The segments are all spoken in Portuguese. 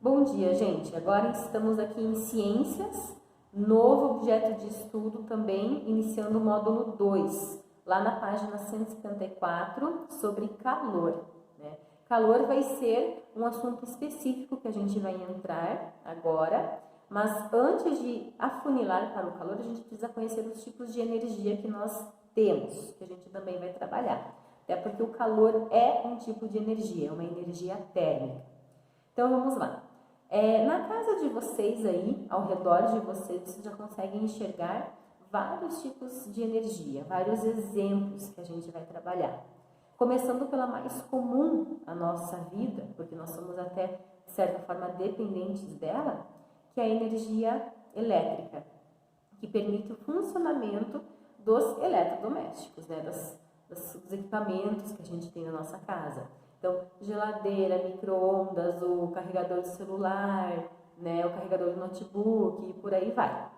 Bom dia, gente. Agora estamos aqui em Ciências, novo objeto de estudo também, iniciando o módulo 2, lá na página 154, sobre calor, né? Calor vai ser um assunto específico que a gente vai entrar agora, mas antes de afunilar para o calor, a gente precisa conhecer os tipos de energia que nós temos, que a gente também vai trabalhar. Até porque o calor é um tipo de energia, é uma energia térmica. Então, vamos lá. Na casa de vocês aí, ao redor de vocês já conseguem enxergar vários tipos de energia, vários exemplos que a gente vai trabalhar. Começando pela mais comum na nossa vida, porque nós somos até, de certa forma, dependentes dela, que é a energia elétrica, que permite o funcionamento dos eletrodomésticos, né, dos equipamentos que a gente tem na nossa casa. Então, geladeira, micro-ondas, o carregador de celular, né, o carregador de notebook e por aí vai.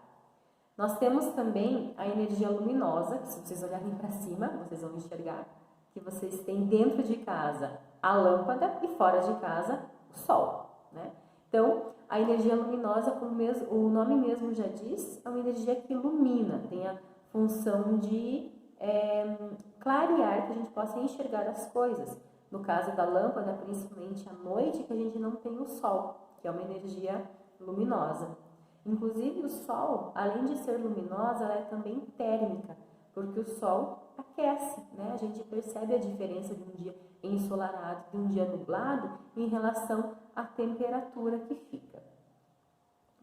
Nós temos também a energia luminosa, que se vocês olharem para cima, vocês vão enxergar que vocês têm dentro de casa a lâmpada e fora de casa o sol, né? Então, a energia luminosa, como o nome mesmo já diz, é uma energia que ilumina, tem a função de clarear, que a gente possa enxergar as coisas. No caso da lâmpada, principalmente à noite, que a gente não tem o sol, que é uma energia luminosa. Inclusive, o sol, além de ser luminosa, ela é também térmica, porque o sol aquece, né? A gente percebe a diferença de um dia ensolarado e de um dia nublado em relação à temperatura que fica.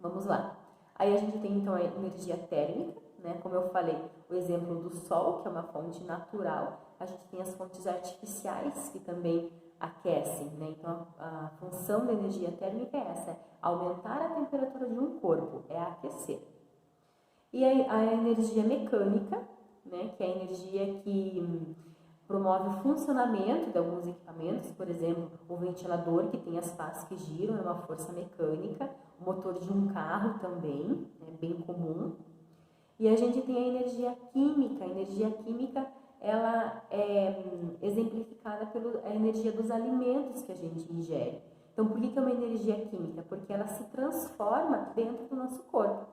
Vamos lá. Aí a gente tem, então, a energia térmica, né? Como eu falei, o exemplo do sol, que é uma fonte natural. A gente tem as fontes artificiais, que também aquecem, né? Então, a função da energia térmica é essa, é aumentar a temperatura de um corpo, é aquecer. E a energia mecânica, né? Que é a energia que promove o funcionamento de alguns equipamentos, por exemplo, o ventilador, que tem as pás que giram, é uma força mecânica, o motor de um carro também, é bem comum. E a gente tem a energia química. A energia química, ela é exemplificada pela energia dos alimentos que a gente ingere. Então, por que é uma energia química? Porque ela se transforma dentro do nosso corpo.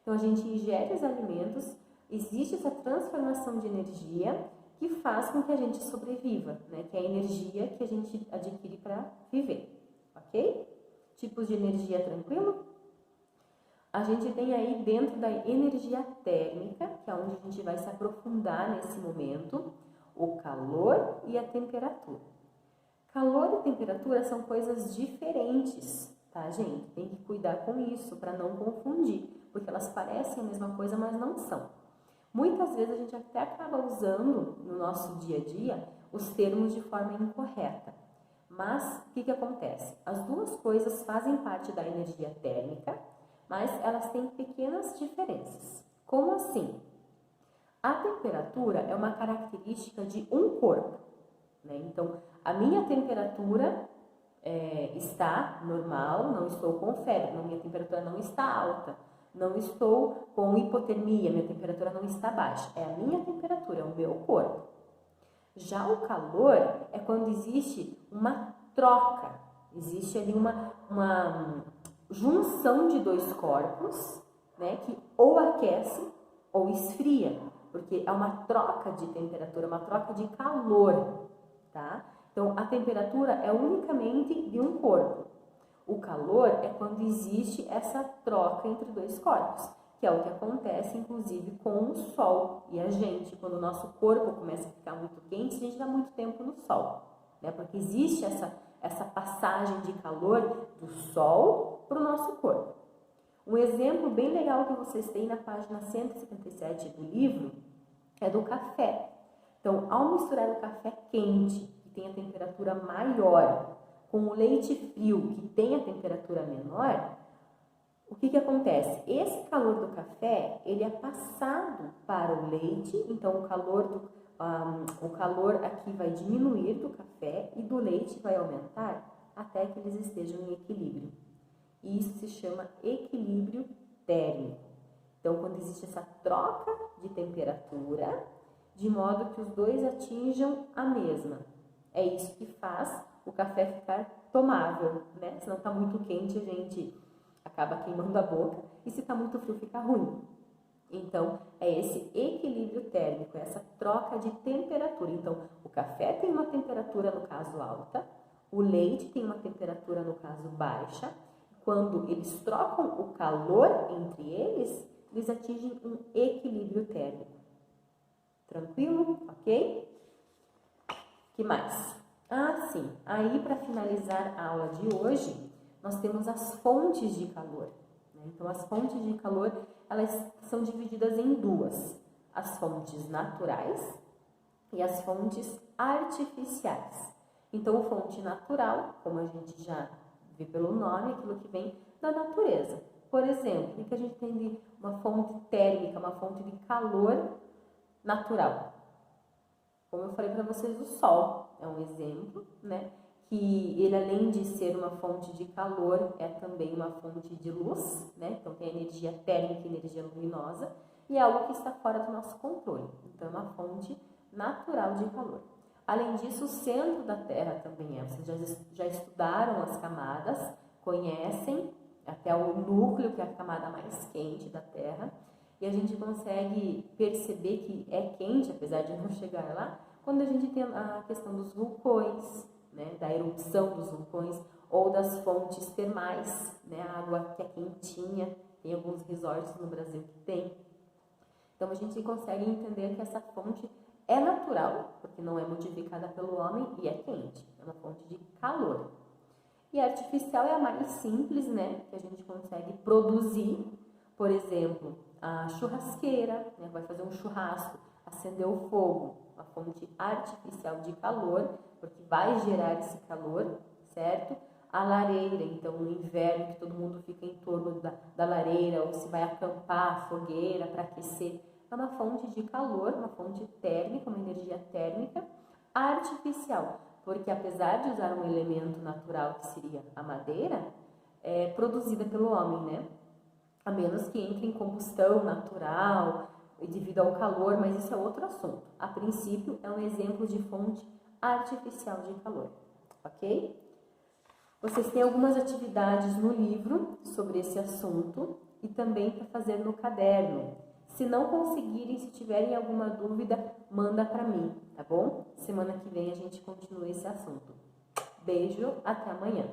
Então, a gente ingere os alimentos, existe essa transformação de energia que faz com que a gente sobreviva, né? Que é a energia que a gente adquire para viver, ok? Tipos de energia tranquilo? A gente tem aí dentro da energia térmica, que é onde a gente vai se aprofundar nesse momento, o calor e a temperatura. Calor e temperatura são coisas diferentes, tá, gente? Tem que cuidar com isso para não confundir, porque elas parecem a mesma coisa, mas não são. Muitas vezes a gente até acaba usando no nosso dia a dia os termos de forma incorreta. Mas o que acontece? As duas coisas fazem parte da energia térmica, mas elas têm pequenas diferenças. Como assim? A temperatura é uma característica de um corpo, né? Então, a minha temperatura está normal, não estou com febre, minha temperatura não está alta, não estou com hipotermia, minha temperatura não está baixa. É a minha temperatura, é o meu corpo. Já o calor é quando existe uma troca, existe ali uma junção de dois corpos, né, que ou aquece ou esfria, porque é uma troca de temperatura, uma troca de calor, tá? Então, a temperatura é unicamente de um corpo. O calor é quando existe essa troca entre dois corpos, que é o que acontece, inclusive, com o sol e a gente. Quando o nosso corpo começa a ficar muito quente, a gente dá muito tempo no sol, né? Porque existe essa passagem de calor do sol para o nosso corpo. Um exemplo bem legal que vocês têm na página 157 do livro é do café. Então, ao misturar o café quente, que tem a temperatura maior, com o leite frio, que tem a temperatura menor, o que acontece? Esse calor do café, ele é passado para o leite, então o calor aqui vai diminuir do café e do leite vai aumentar até que eles estejam em equilíbrio. E isso se chama equilíbrio térmico. Então, quando existe essa troca de temperatura, de modo que os dois atinjam a mesma. É isso que faz o café ficar tomável, né? Se não tá muito quente, a gente acaba queimando a boca, e se tá muito frio, fica ruim. Então, é esse equilíbrio térmico, essa troca de temperatura. Então, o café tem uma temperatura, no caso, alta, o leite tem uma temperatura, no caso, baixa. Quando eles trocam o calor entre eles atingem um equilíbrio térmico. Tranquilo? Ok? Que mais? Ah, sim. Aí, para finalizar a aula de hoje, nós temos as fontes de calor. Então, as fontes de calor, elas são divididas em duas. As fontes naturais e as fontes artificiais. Então, a fonte natural, como a gente já vê pelo nome, é aquilo que vem da natureza. Por exemplo, o que a gente tem de uma fonte térmica, uma fonte de calor natural? Como eu falei para vocês, o sol é um exemplo, né? Que ele, além de ser uma fonte de calor, é também uma fonte de luz, né? Então, tem energia térmica e energia luminosa, e é algo que está fora do nosso controle. Então, é uma fonte natural de calor. Além disso, o centro da Terra também é. Vocês já estudaram as camadas, conhecem até o núcleo, que é a camada mais quente da Terra, e a gente consegue perceber que é quente, apesar de não chegar lá, quando a gente tem a questão dos vulcões, né, da erupção dos vulcões, ou das fontes termais, né, a água que é quentinha, tem alguns resorts no Brasil que tem. Então, a gente consegue entender que essa fonte é natural, porque não é modificada pelo homem e é quente, é uma fonte de calor. E a artificial é a mais simples, né, que a gente consegue produzir, por exemplo, a churrasqueira, né, vai fazer um churrasco, acender o fogo, uma fonte artificial de calor, porque vai gerar esse calor, certo? A lareira, então no inverno que todo mundo fica em torno da lareira, ou se vai acampar, fogueira para aquecer, é uma fonte de calor, uma fonte térmica, uma energia térmica artificial, porque apesar de usar um elemento natural que seria a madeira, é produzida pelo homem, né? A menos que entre em combustão natural devido ao calor, mas isso é outro assunto. A princípio, é um exemplo de fonte artificial de calor, ok? Vocês têm algumas atividades no livro sobre esse assunto e também para fazer no caderno. Se não conseguirem, se tiverem alguma dúvida, manda para mim, tá bom? Semana que vem a gente continua esse assunto. Beijo, até amanhã.